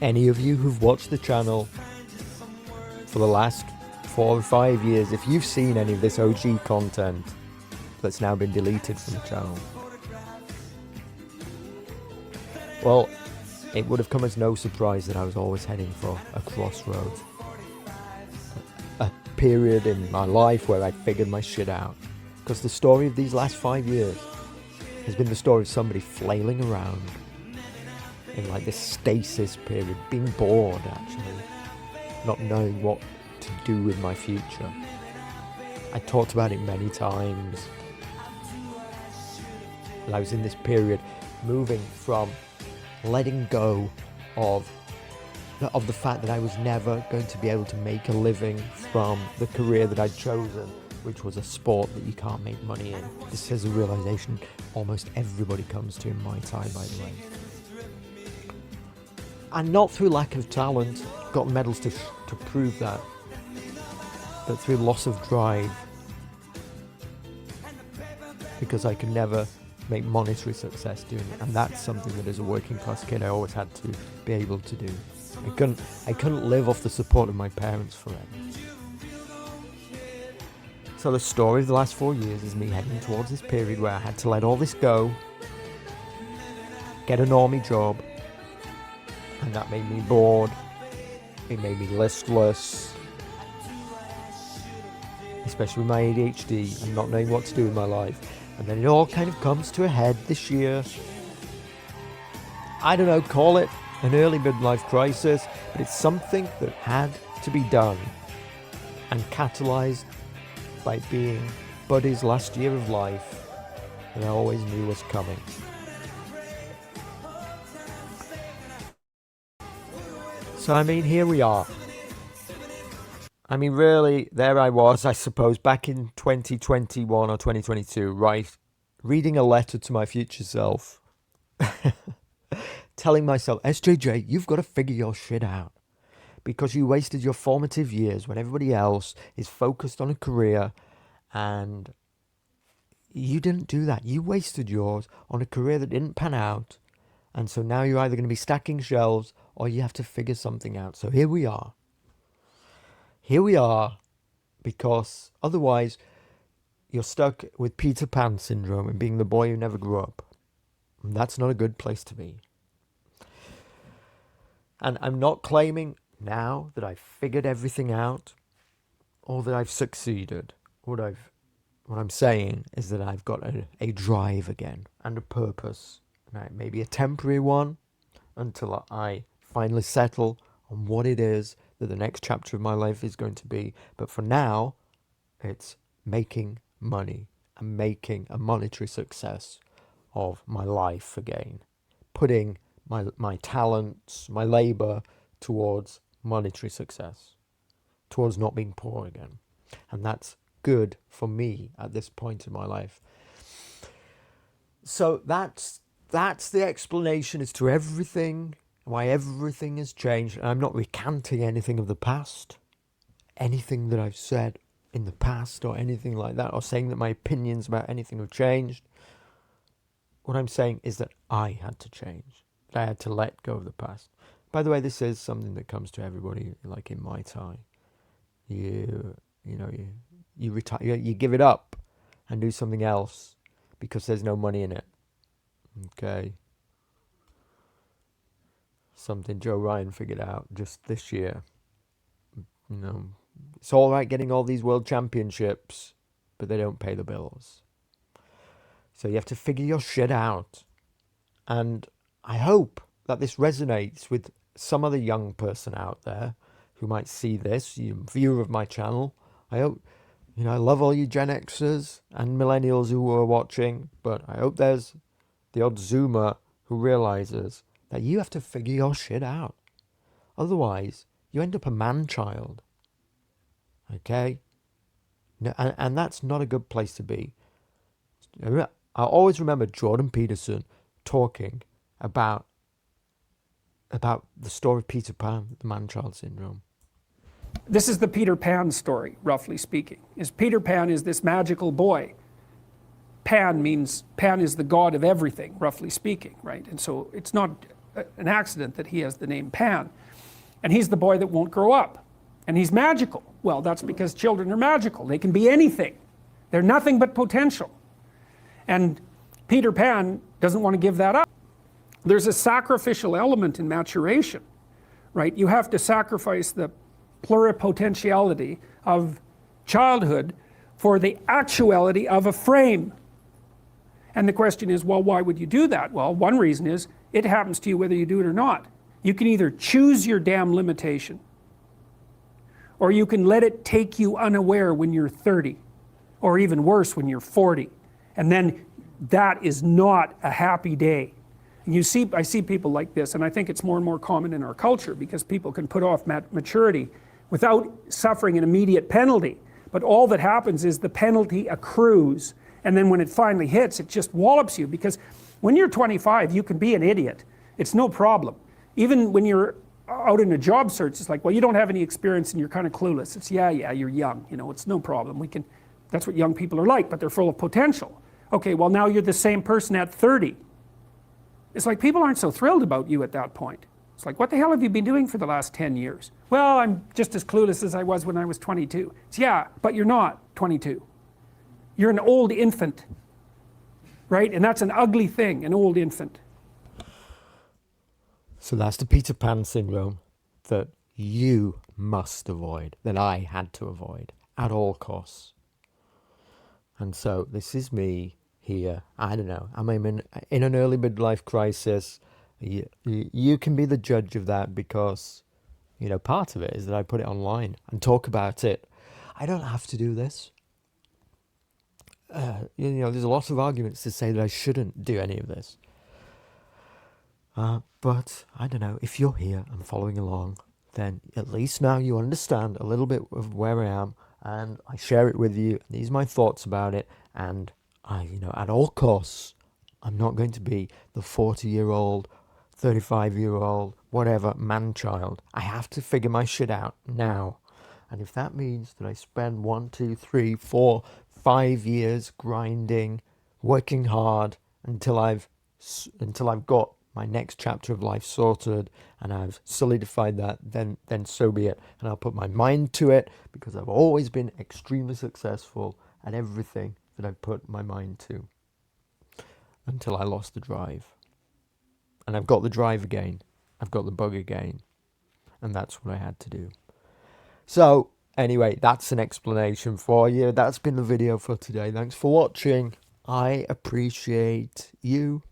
Any of you who've watched the channel for the last 4 or 5 years, if you've seen any of this OG content that's now been deleted from the channel, well, it would have come as no surprise that I was always heading for a crossroads. A period in my life where I figured my shit out. Because the story of these last 5 years has been the story of somebody flailing around in like this stasis period, being bored actually, not knowing what to do with my future. I talked about it many times. And I was in this period moving from letting go of the fact that I was never going to be able to make a living from the career that I'd chosen, which was a sport that you can't make money in. This is a realization almost everybody comes to in Muay Thai, by the way. And not through lack of talent, got medals to prove that, but through loss of drive, because I could never make monetary success doing it, and that's something that as a working class kid I always had to be able to do. I couldn't live off the support of my parents forever. So the story of the last 4 years is me heading towards this period where I had to let all this go, get a normie job, and that made me bored, it made me listless, especially with my ADHD and not knowing what to do with my life. And then it all kind of comes to a head this year. I don't know, call it an early midlife crisis, but it's something that had to be done, and catalyzed by being Buddy's last year of life that I always knew was coming. So I mean, here we are. I mean, really, there I was, I suppose, back in 2021 or 2022, right? Reading a letter to my future self. Telling myself, SJJ, you've got to figure your shit out. Because you wasted your formative years when everybody else is focused on a career, and you didn't do that. You wasted yours on a career that didn't pan out. And so now you're either going to be stacking shelves or you have to figure something out. So here we are. Here we are, because otherwise you're stuck with Peter Pan syndrome and being the boy who never grew up. And that's not a good place to be. And I'm not claiming now that I've figured everything out or that I've succeeded. What I'm saying is that I've got a drive again and a purpose. Maybe a temporary one until I finally settle on what it is that the next chapter of my life is going to be. But for now, it's making money and making a monetary success of my life again. Putting my talents, my labor towards monetary success, towards not being poor again. And that's good for me at this point in my life. So that's the explanation as to everything, why everything has changed. And I'm not recanting anything of the past, anything that I've said in the past or anything like that, or saying that my opinions about anything have changed. What I'm saying is that I had to change, that I had to let go of the past. By the way, this is something that comes to everybody, like in Muay Thai. You retire, you give it up and do something else because there's no money in it. Okay. Something Joe Ryan figured out just this year. You know, it's all right getting all these world championships, but they don't pay the bills. So you have to figure your shit out. And I hope that this resonates with some other young person out there who might see this, you viewer of my channel. I hope, I love all you Gen Xers and millennials who are watching, but I hope there's the odd Zoomer who realizes that you have to figure your shit out. Otherwise, you end up a man-child. Okay? And that's not a good place to be. I always remember Jordan Peterson talking about the story of Peter Pan, the man-child syndrome. This is the Peter Pan story, roughly speaking. Peter Pan is this magical boy Pan is the god of everything, roughly speaking, right? And so it's not an accident that he has the name Pan. And he's the boy that won't grow up. And he's magical. Well, that's because children are magical. They can be anything. They're nothing but potential. And Peter Pan doesn't want to give that up. There's a sacrificial element in maturation, right? You have to sacrifice the pluripotentiality of childhood for the actuality of a frame. And the question is, well, why would you do that? Well, one reason is it happens to you whether you do it or not. You can either choose your damn limitation, or you can let it take you unaware when you're 30, or even worse when you're 40. And then that is not a happy day. And I see people like this, and I think it's more and more common in our culture because people can put off maturity without suffering an immediate penalty. But all that happens is the penalty accrues, and then when it finally hits, it just wallops you. Because when you're 25, you can be an idiot. It's no problem. Even when you're out in a job search, it's like, well, you don't have any experience and you're kind of clueless. It's yeah, you're young, it's no problem. That's what young people are like, but they're full of potential. Okay, well, now you're the same person at 30. It's like people aren't so thrilled about you at that point. It's like, what the hell have you been doing for the last 10 years? Well, I'm just as clueless as I was when I was 22. It's yeah, but you're not 22. You're an old infant, right? And that's an ugly thing, an old infant. So that's the Peter Pan syndrome that you must avoid, that I had to avoid at all costs. And so this is me here. I don't know. I'm in an early midlife crisis. You can be the judge of that because, part of it is that I put it online and talk about it. I don't have to do this. There's a lot of arguments to say that I shouldn't do any of this. But I don't know, if you're here and following along, then at least now you understand a little bit of where I am, and I share it with you. These are my thoughts about it, and at all costs, I'm not going to be the 40-year-old, 35-year-old, whatever, man-child. I have to figure my shit out now. And if that means that I spend 1, 2, 3, 4, 5 years grinding, working hard until I've got my next chapter of life sorted and I've solidified that, then so be it. And I'll put my mind to it because I've always been extremely successful at everything that I've put my mind to until I lost the drive. And I've got the drive again. I've got the bug again. And that's what I had to do. So anyway, that's an explanation for you. That's been the video for today. Thanks for watching. I appreciate you.